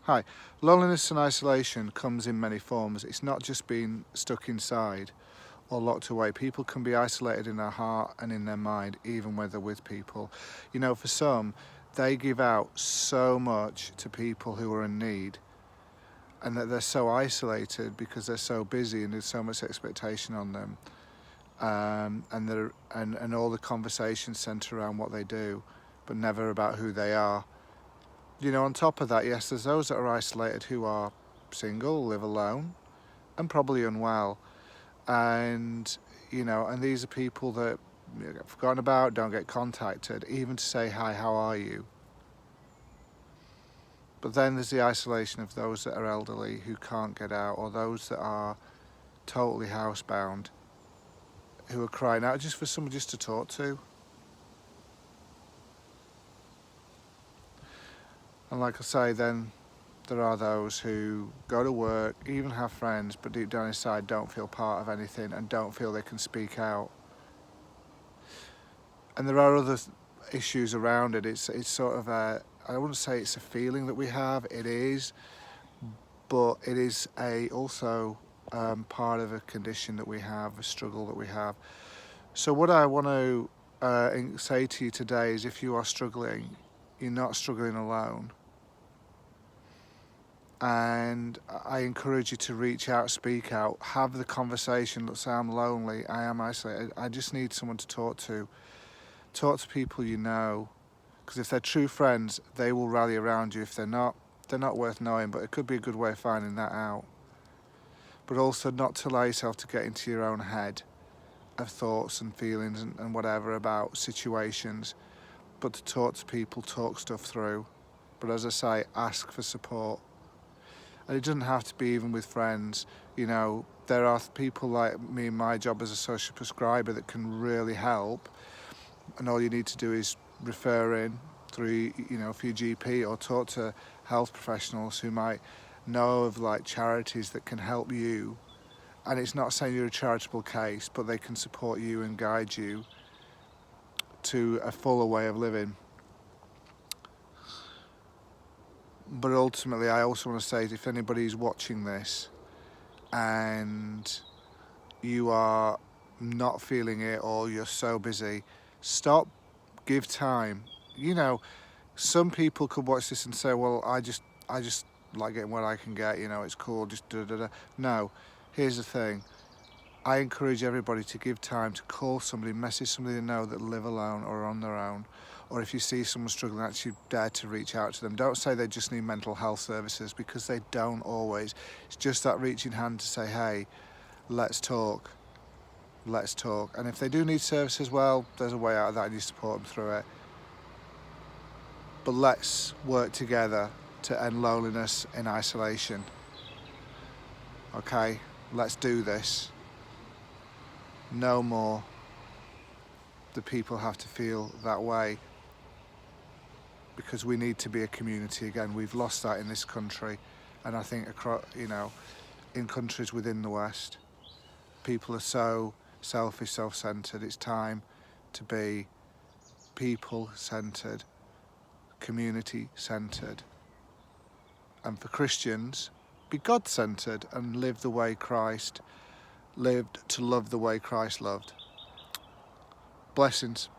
Hi. Loneliness and isolation comes in many forms. It's not just being stuck inside or locked away. People can be isolated in their heart and in their mind, even when they're with people. You know, for some, they give out so much to people who are in need, and that they're so isolated because they're so busy and there's so much expectation on them. And all the conversations centre around what they do, but never about who they are. You know, on top of that, yes, there's those that are isolated who are single, live alone, and probably unwell. And, you know, and these are people that get forgotten about, don't get contacted, even to say, hi, how are you? But then there's the isolation of those that are elderly who can't get out, or those that are totally housebound, who are crying out just for someone just to talk to. And like I say, then there are those who go to work, even have friends, but deep down inside don't feel part of anything and don't feel they can speak out. And there are other issues around it. It's sort of I wouldn't say it's a feeling that we have. It is, but it is also part of a condition that we have, a struggle that we have. So what I want to say to you today is, if you are struggling, you're not struggling alone. And I encourage you to reach out, speak out, have the conversation. Look, say, I'm lonely, I am isolated, I just need someone to talk to. Talk to people you know, because if they're true friends, they will rally around you. If they're not worth knowing, but it could be a good way of finding that out. But also not to allow yourself to get into your own head of thoughts and feelings and whatever about situations, but to talk to people, talk stuff through. But as I say, ask for support. And it doesn't have to be even with friends. You know, there are people like me in my job as a social prescriber that can really help, and all you need to do is refer in through, you know, for your GP, or talk to health professionals who might know of like charities that can help you. And it's not saying you're a charitable case, but they can support you and guide you to a fuller way of living. But ultimately, I also want to say, if anybody's watching this and you are not feeling it, or you're so busy, stop, give time. You know, some people could watch this and say, well, I just like getting what I can get, you know, it's cool, just da da da. No, here's the thing. I encourage everybody to give time to call somebody, message somebody they know that live alone or on their own. Or if you see someone struggling, actually dare to reach out to them. Don't say they just need mental health services, because they don't always. It's just that reaching hand to say, hey, let's talk. Let's talk. And if they do need services, well, there's a way out of that and you support them through it. But let's work together to end loneliness and isolation. Okay, let's do this. No more the people have to feel that way, because we need to be a community again. We've lost that in this country, and I think across, you know, in countries within the West, people are so selfish, self-centered. It's time to be people-centered, community-centered, and for Christians, be God-centered and live the way Christ lived, to love the way Christ loved. Blessings.